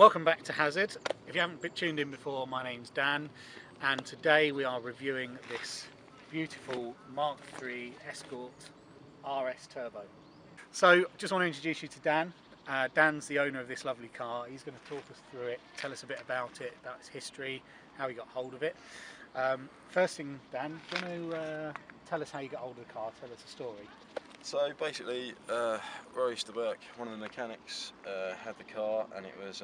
Welcome back to haZZard. If you haven't been tuned in before, my name's Dan, and today we are reviewing this beautiful Mark III Escort RS Turbo. So just want to introduce you to Dan. Dan's the owner of this lovely car. He's going to talk us through it, tell us a bit about it, about its history, how he got hold of it. First thing, Dan, do you want to tell us how you got hold of the car, tell us a story? So basically, where I used to work, one of the mechanics had the car, and it was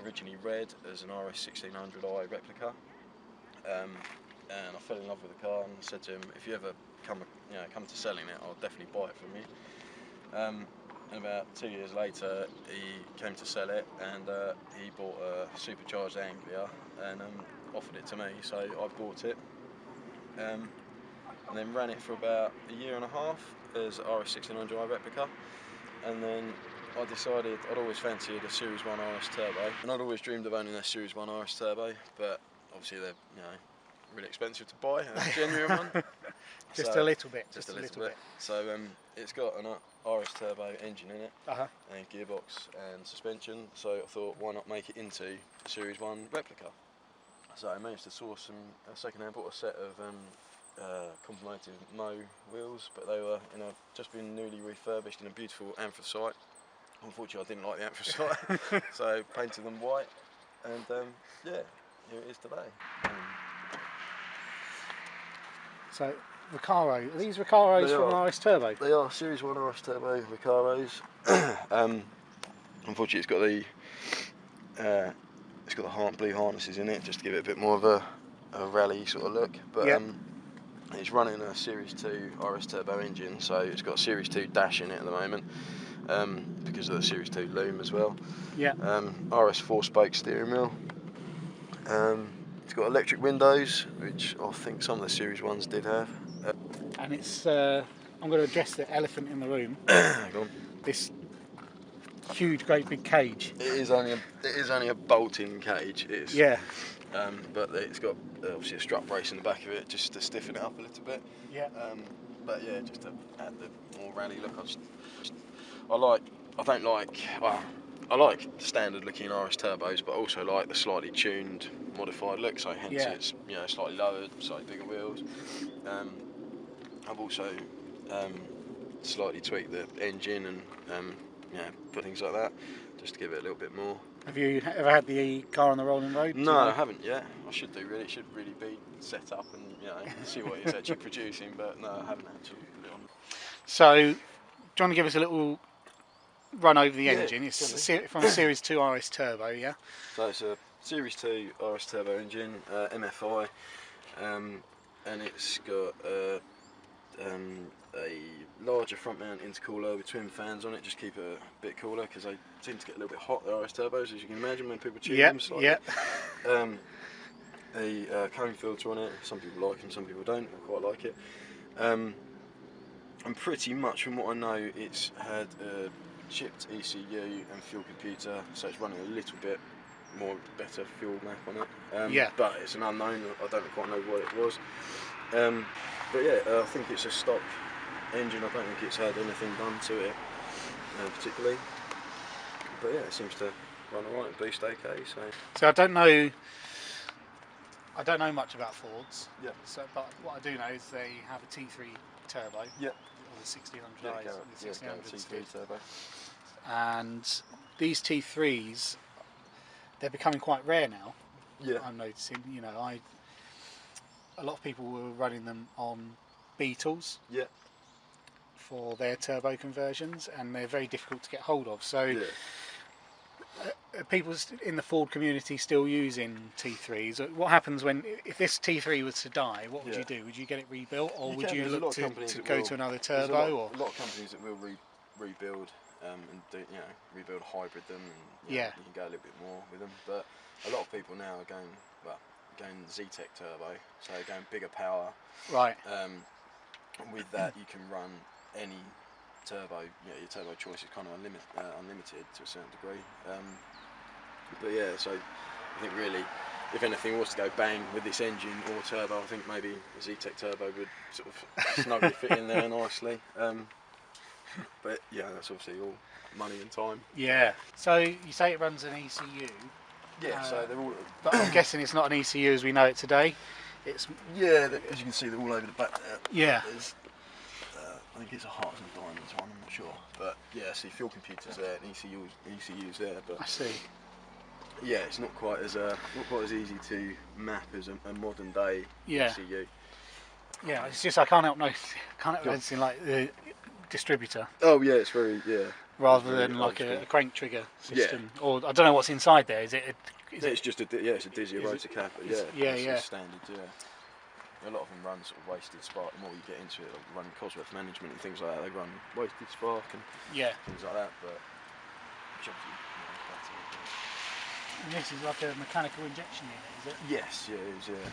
originally red as an RS 1600i replica. And I fell in love with the car and said to him, if you ever come to selling it, I'll definitely buy it from you. And about 2 years later, he came to sell it, and he bought a supercharged Anglia and offered it to me. So I bought it, and then ran it for about a year and a half as RS 1600i replica, and then I decided I'd always fancied a Series 1 RS Turbo, and I'd always dreamed of owning a Series 1 RS Turbo, but obviously they're really expensive to buy, a genuine one. Just a little bit. Just a little bit. So it's got an RS Turbo engine in it, and gearbox and suspension, so I thought why not make it into a Series 1 replica. So I managed to source some second-hand, bought a set of complimented Mo wheels, but they were just been newly refurbished in a beautiful anthracite. Unfortunately, I didn't like the anthracite, so painted them white, and yeah, here it is today. So Recaro, are these Recaros from RS Turbo? They are Series 1 RS Turbo Recaros. Unfortunately, it's got the blue harnesses in it, just to give it a bit more of a rally sort of look. But it's running a Series 2 RS Turbo engine, so it's got a Series 2 dash in it at the moment, because of the Series 2 loom as well. Yeah. RS 4-spoke steering wheel. It's got electric windows, which I think some of the Series 1s did have. And it's, I'm going to address the elephant in the room. Go on. This huge, great big cage. It is only a bolt-in cage. It's, yeah. But it's got obviously a strut brace in the back of it, just to stiffen it up a little bit. Yeah. But yeah, just to add the more rally look. I like standard looking RS turbos, but also like the slightly tuned, modified look. So hence it's slightly lowered, slightly bigger wheels. I've also slightly tweaked the engine and put things like that, just to give it a little bit more. Have you ever had the car on the rolling road? No, I haven't yet. I should do really. It should really be set up and see what it's actually producing. But no, I haven't actually put it on. So, do you want to give us a little run over the engine? It's from a Series 2 RS Turbo, yeah? So it's a Series 2 RS Turbo engine, MFI, and it's got a larger front mount intercooler with twin fans on it, just keep it a bit cooler, because they seem to get a little bit hot, the RS turbos, as you can imagine, when people tune them slightly. A cone filter on it. Some people like them, some people don't. I quite like it. And pretty much from what I know, it's had a chipped ECU and fuel computer, so it's running a little bit better fuel map on it. But it's an unknown. I don't quite know what it was. But yeah, I think it's a stock engine. I don't think it's had anything done to it particularly. But yeah, it seems to run alright and boost okay. So I don't know much about Fords. Yeah. So, but what I do know is they have a T3 turbo. Yeah. Or the 1600i. Yeah, the T3 turbo. And these T3s, they're becoming quite rare now. Yeah. I'm noticing. A lot of people were running them on Beetles. Yeah. For their turbo conversions, and they're very difficult to get hold of. So, people in the Ford community still using T3s. What happens if this T3 was to die? What would you do? Would you get it rebuilt, or would you look to go to another turbo? A lot of companies that will rebuild and do, rebuild hybrid them, and you can go a little bit more with them. But a lot of people now are going Z-Tech turbo, so going bigger power. Right. With that, you can run any turbo. Your turbo choice is kind of unlimited to a certain degree. But yeah, so I think really, if anything was to go bang with this engine or turbo, I think maybe a Z-Tech turbo would sort of snugly fit in there nicely. But yeah, that's obviously all money and time. Yeah. So you say it runs an ECU. Yeah, so they're all. But I'm guessing it's not an ECU as we know it today. It's Yeah, as you can see, they're all over the back there. Yeah. There's, I think it's a Hearts and Diamonds one. I'm not sure, but yeah, see, fuel computers there, and ECU's there. But I see. yeah, it's not quite as easy to map as a modern day ECU. Yeah, it's just I can't help noticing like the distributor. Oh yeah, it's very Rather than like a crank trigger system, or I don't know what's inside there. Is it? It's just a Dizzy rotor cap. It's standard. Yeah. A lot of them run sort of wasted spark. The more you get into it, like running Cosworth management and things like that, they run wasted spark and things like that. But which obviously, and this is like a mechanical injection unit, is it? Yes, yeah, it is. Yeah.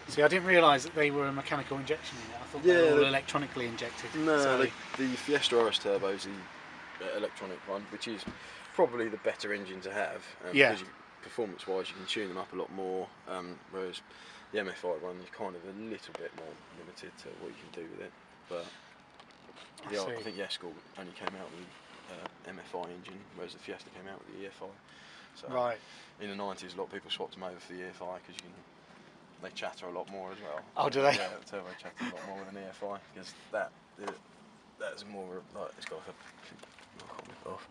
See, I didn't realise that they were a mechanical injection unit. I thought they were all electronically injected. No, the Fiesta RS Turbo is the electronic one, which is probably the better engine to have. Because performance-wise, you can tune them up a lot more. Whereas the MFI one is kind of a little bit more limited to what you can do with it. But I think the Escort only came out with MFI engine, whereas the Fiesta came out with the EFI. So in the 90s, a lot of people swapped them over for the EFI because they chatter a lot more as well. Oh, do they? Yeah, the turbo chatter a lot more with an EFI because that's more like it's got like I can't whip it off.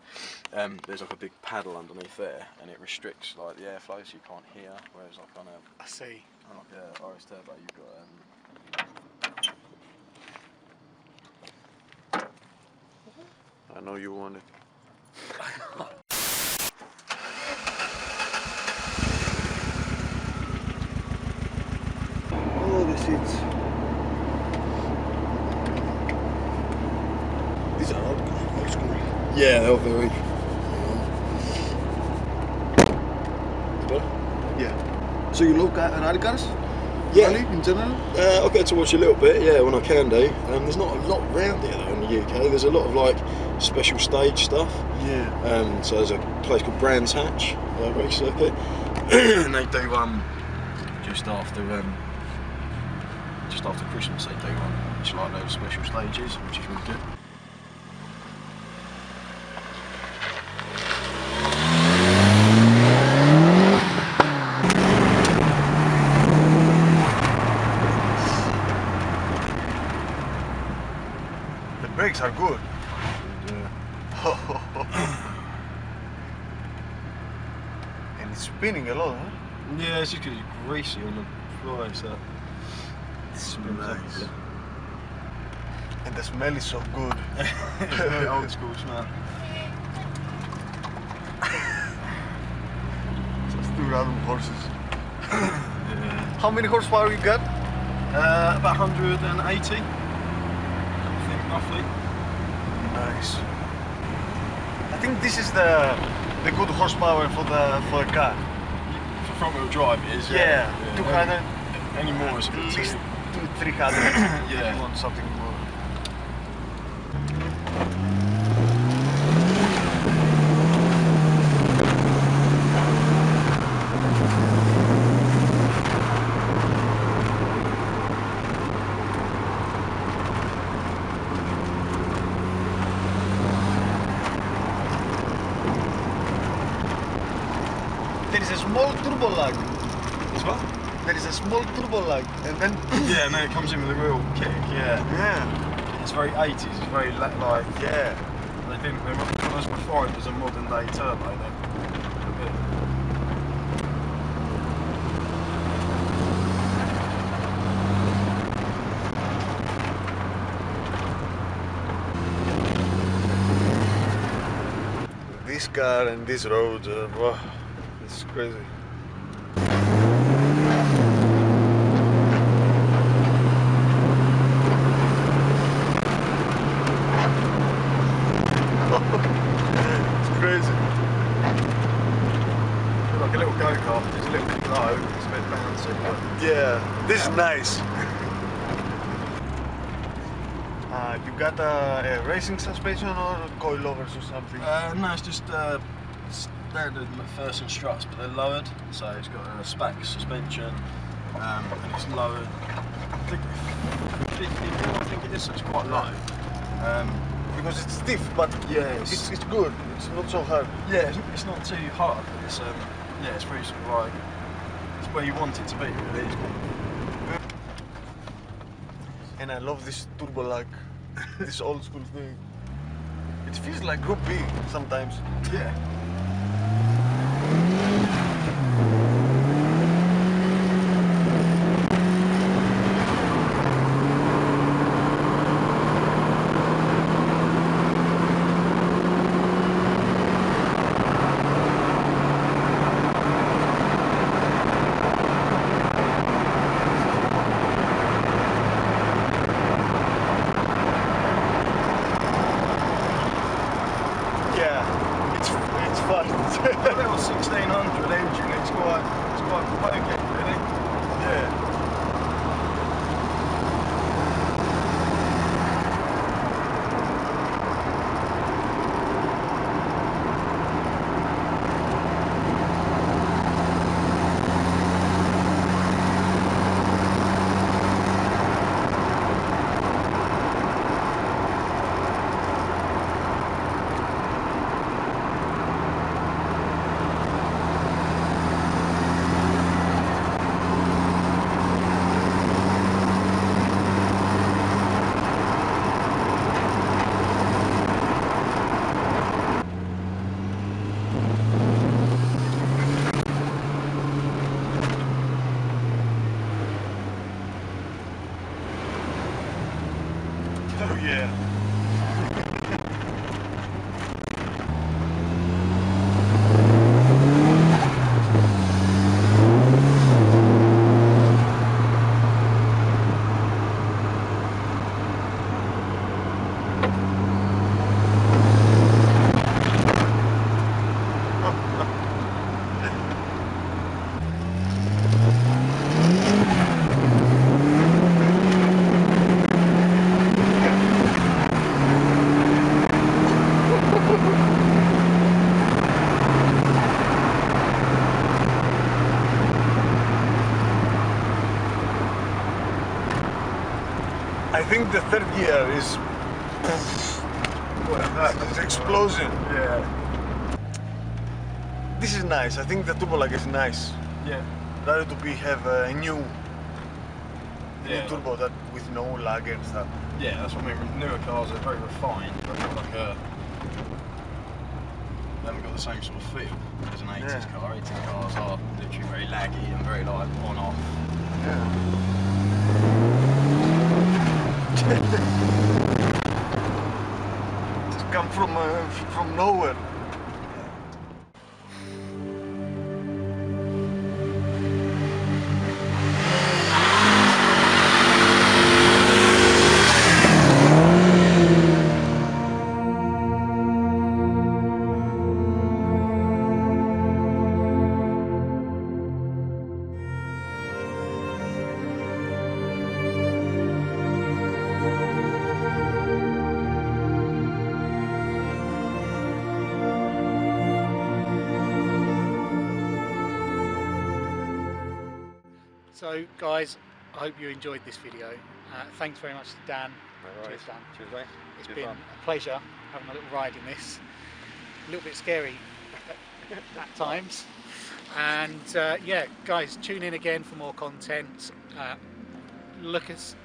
There's like a big paddle underneath there, and it restricts like the airflow, so you can't hear. Whereas like on a like a RS Turbo, you've got. I know you want it. Oh, the seats. These are old school. Yeah, they're very. Yeah. So you look at rally cars? Yeah. Rally in general? I get to watch a little bit, yeah, when I can do. There's not a lot around here though in the UK. There's a lot of like special stage stuff. Yeah. So there's a place called Brands Hatch, race circuit, and they do just after Christmas they do one, which like those special stages, which is really good. The brakes are good. And it's spinning a lot, huh? Yeah, it's just because it's greasy on the floor, so it spins up a bit. And the smell is so good. It's very old school smell. Just two random horses. Yeah. How many horsepower you got? About 180, I think, roughly. Nice. I think this is the good horsepower for the car. For front wheel drive it is, Yeah, 200. Any more is a bit At least too. 300. Yeah. You want something more. There is a small turbo lag. As well? There is a small turbo lag, and then Yeah, and then it comes in with a real kick. yeah, It's very 80s. It's very like yeah. they was before it was a modern day turbo. This car and this road, wow, it's crazy. It's crazy. Like a little go-kart. It's a little bit low. It's a bit bouncy. But Yeah, this is nice. You got a racing suspension or coilovers or something? no, it's just standard McPherson struts, but they're lowered. So it's got a SPAC suspension, and it's lowered. I think 50 mil, I think it is. So it's quite low. because it's stiff, but Yes. it's good. It's not so hard. Yeah, it's not too hard. It's yeah, it's very sort of like it's where you want it to be. Really. And I love this turbo lag, this old school thing. It feels like Group B sometimes. Yeah. Yeah, it's fun. A little 1600 engine. It's quite poky, really. Yeah. Oh yeah. I think the third gear is it's an explosion. Yeah. This is nice. I think the turbo lag is nice. Yeah. Rather to have a new Yeah. turbo that with no lag and stuff. Yeah, that's what I mean. Newer cars are very refined, but not like they haven't got the same sort of feel as an 80s Yeah. car. 80s cars are literally very laggy and very like on off. Yeah. Just come from nowhere. So guys, I hope you enjoyed this video. Thanks very much to Dan. Cheers, Dan. Cheers, mate. It's Good been fun. a pleasure having a little ride in this. A little bit scary at times. And yeah, guys, tune in again for more content. Look us.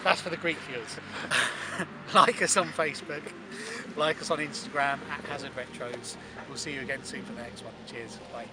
That's for the Greek viewers. Like us on Facebook. Like us on Instagram @haZZard Retros. We'll see you again soon for the next one. Cheers. Bye.